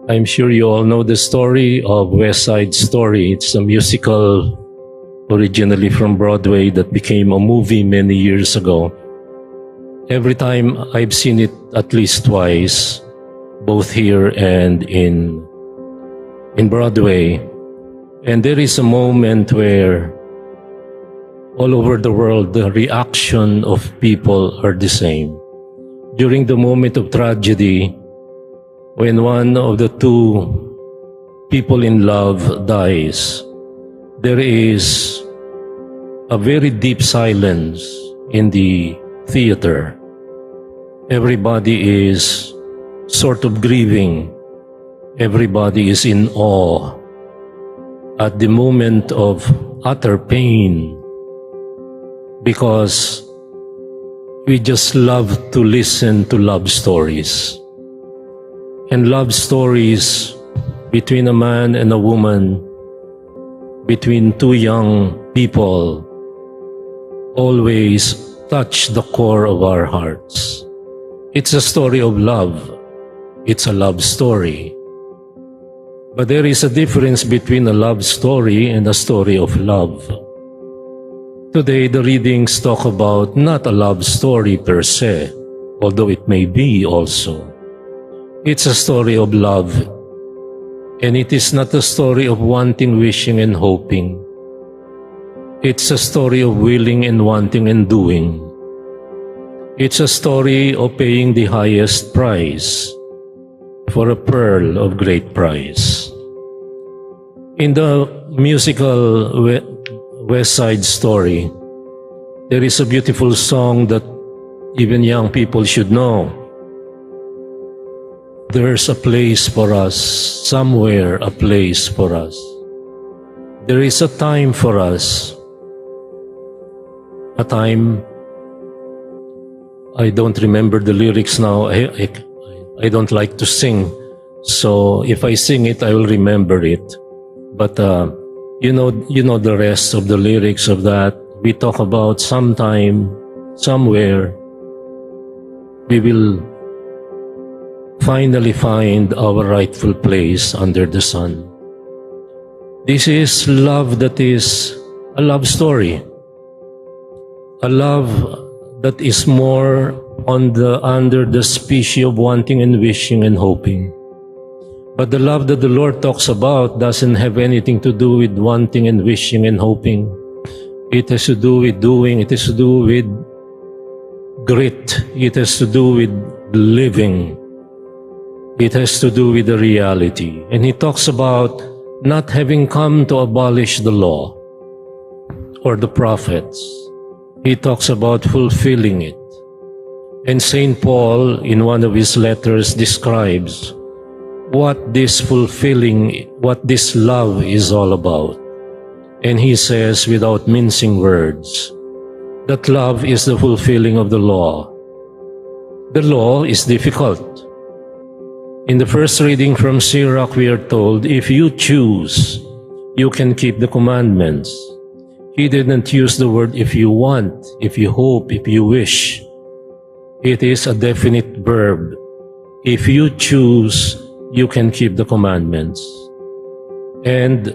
I'm sure you all know the story of West Side Story. It's a musical originally from Broadway that became a movie many years ago. Every time I've seen it at least twice, both here and in Broadway. And there is a moment where all over the world, the reaction of people are the same. During the moment of tragedy, when one of the two people in love dies, there is a very deep silence in the theater. Everybody is sort of grieving. Everybody is in awe at the moment of utter pain, because we just love to listen to love stories. And love stories between a man and a woman, between two young people, always touch the core of our hearts. It's a story of love. It's a love story. But there is a difference between a love story and a story of love. Today, the readings talk about not a love story per se, although it may be also. It's a story of love, and it is not a story of wanting, wishing, and hoping. It's a story of willing and wanting and doing. It's a story of paying the highest price for a pearl of great price. In the musical West Side Story, there is a beautiful song that even young people should know. There's a place for us, somewhere a place for us. There is a time for us, a time, I don't remember the lyrics now. I don't like to sing, so if I sing it, I will remember it. But you know the rest of the lyrics of that. We talk about sometime, somewhere, we will finally find our rightful place under the sun. This is love that is a love story. A love that is more under the species of wanting and wishing and hoping. But the love that the Lord talks about doesn't have anything to do with wanting and wishing and hoping. It has to do with doing. It has to do with grit. It has to do with living. It has to do with the reality. And he talks about not having come to abolish the law or the prophets. He talks about fulfilling it. And St. Paul, in one of his letters, describes what this fulfilling, what this love is all about. And he says, without mincing words, that love is the fulfilling of the law. The law is difficult. In the first reading from Sirach, we are told, if you choose, you can keep the commandments. He didn't use the word if you want, if you hope, if you wish. It is a definite verb. If you choose, you can keep the commandments. And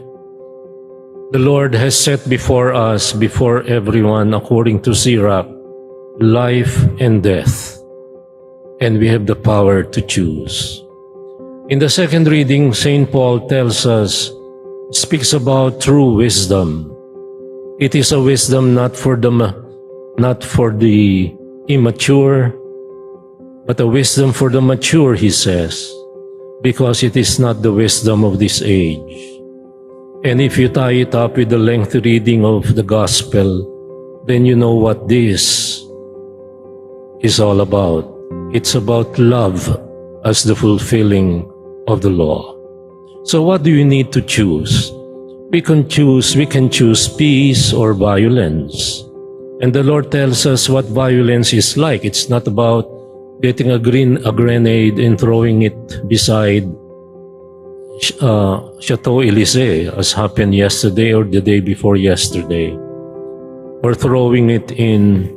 the Lord has set before us, before everyone, according to Sirach, life and death. And we have the power to choose. In the second reading, St. Paul tells us, speaks about true wisdom. It is a wisdom not for the immature, but a wisdom for the mature, he says, because it is not the wisdom of this age. And if you tie it up with the lengthy reading of the gospel, then you know what this is all about. It's about love as the fulfilling of the law. So what do you need to choose? We can choose peace or violence. And the Lord tells us what violence is like. It's not about getting a grenade and throwing it beside Chateau Elysee, as happened yesterday or the day before yesterday, or throwing it in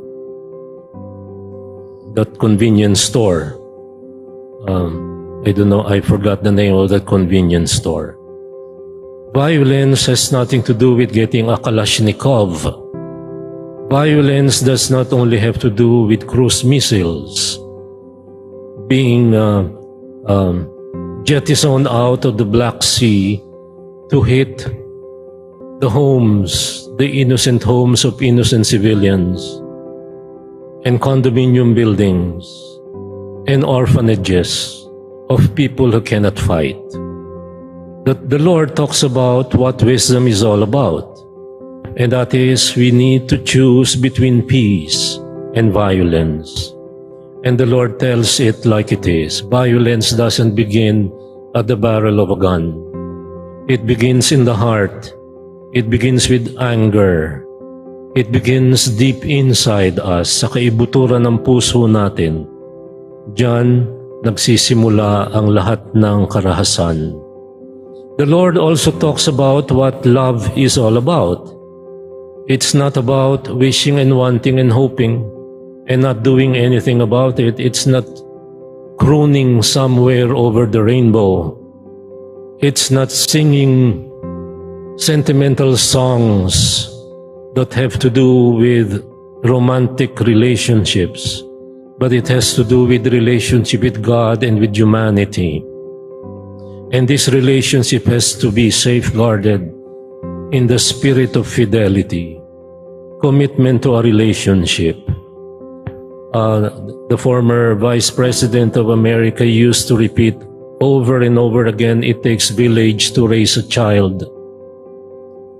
that convenience store. I don't know, I forgot the name of that convenience store. Violence has nothing to do with getting a Kalashnikov. Violence does not only have to do with cruise missiles being jettisoned out of the Black Sea to hit the homes, the innocent homes of innocent civilians, and condominium buildings, and orphanages of people who cannot fight. The Lord talks about what wisdom is all about, and that is we need to choose between peace and violence. And the Lord tells it like it is. Violence doesn't begin at the barrel of a gun. It begins in the heart. It begins with anger. It begins deep inside us, sa kaibuturan ng puso natin. Diyan nagsisimula ang lahat ng karahasan. The Lord also talks about what love is all about. It's not about wishing and wanting and hoping and not doing anything about it. It's not crooning somewhere over the rainbow. It's not singing sentimental songs that have to do with romantic relationships, but it has to do with relationship with God and with humanity. And this relationship has to be safeguarded in the spirit of fidelity, commitment to a relationship. The former Vice President of America used to repeat over and over again, it takes village to raise a child.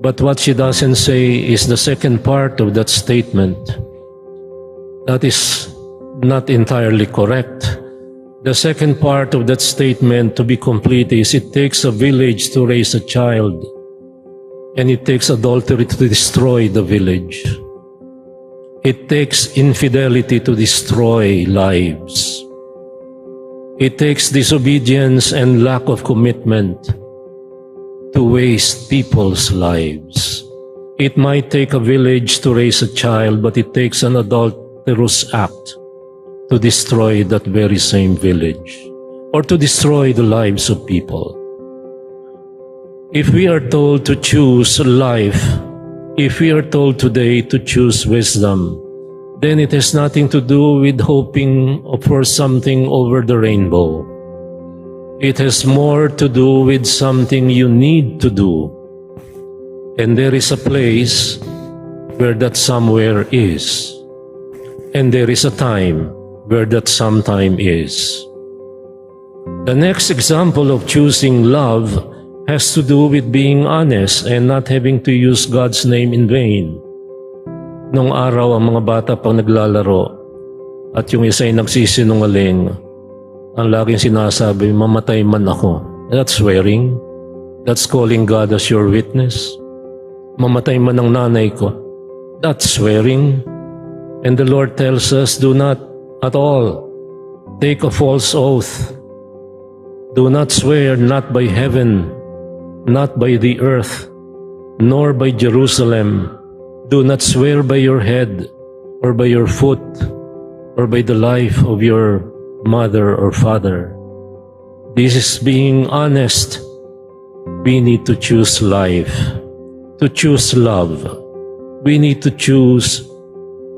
But what she doesn't say is the second part of that statement. That is not entirely correct. The second part of that statement, to be complete, is it takes a village to raise a child, and it takes adultery to destroy the village. It takes infidelity to destroy lives. It takes disobedience and lack of commitment to waste people's lives. It might take a village to raise a child, but it takes an adulterous act to destroy that very same village, or to destroy the lives of people. If we are told to choose life, if we are told today to choose wisdom, then it has nothing to do with hoping for something over the rainbow. It has more to do with something you need to do. And there is a place where that somewhere is. And there is a time where that sometime is. The next example of choosing love has to do with being honest and not having to use God's name in vain. Nung araw ang mga bata pang naglalaro at yung isa ay nagsisinungaling, ang laging sinasabi, mamatay man ako. That's swearing. That's calling God as your witness. Mamatay man ang nanay ko. That's swearing. And the Lord tells us, do not at all take a false oath. Do not swear, not by heaven, not by the earth, nor by Jerusalem. Do not swear by your head, or by your foot, or by the life of your mother or father. This is being honest. We need to choose life, to choose love. We need to choose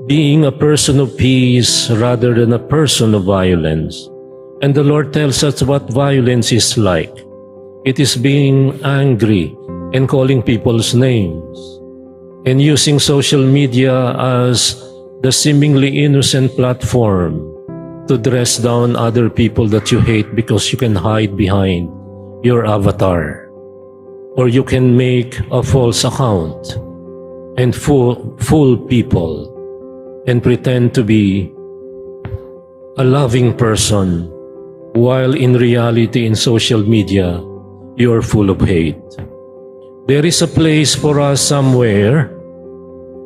being a person of peace rather than a person of violence. And the Lord tells us what violence is like. It is being angry and calling people's names, and using social media as the seemingly innocent platform to dress down other people that you hate because you can hide behind your avatar, or you can make a false account and fool people and pretend to be a loving person, while in reality in social media you are full of hate. There is a place for us somewhere,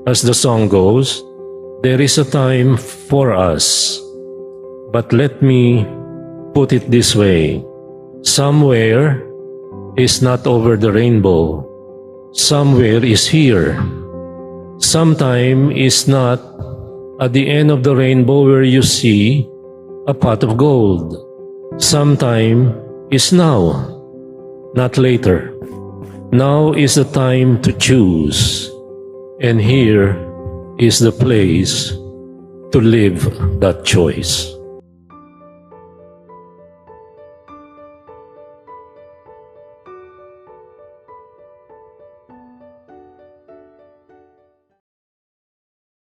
as the song goes. There is a time for us. But let me put it this way. Somewhere is not over the rainbow. Somewhere is here. Sometime is not at the end of the rainbow where you see a pot of gold. Sometime is now, not later. Now is the time to choose, and here is the place to live that choice.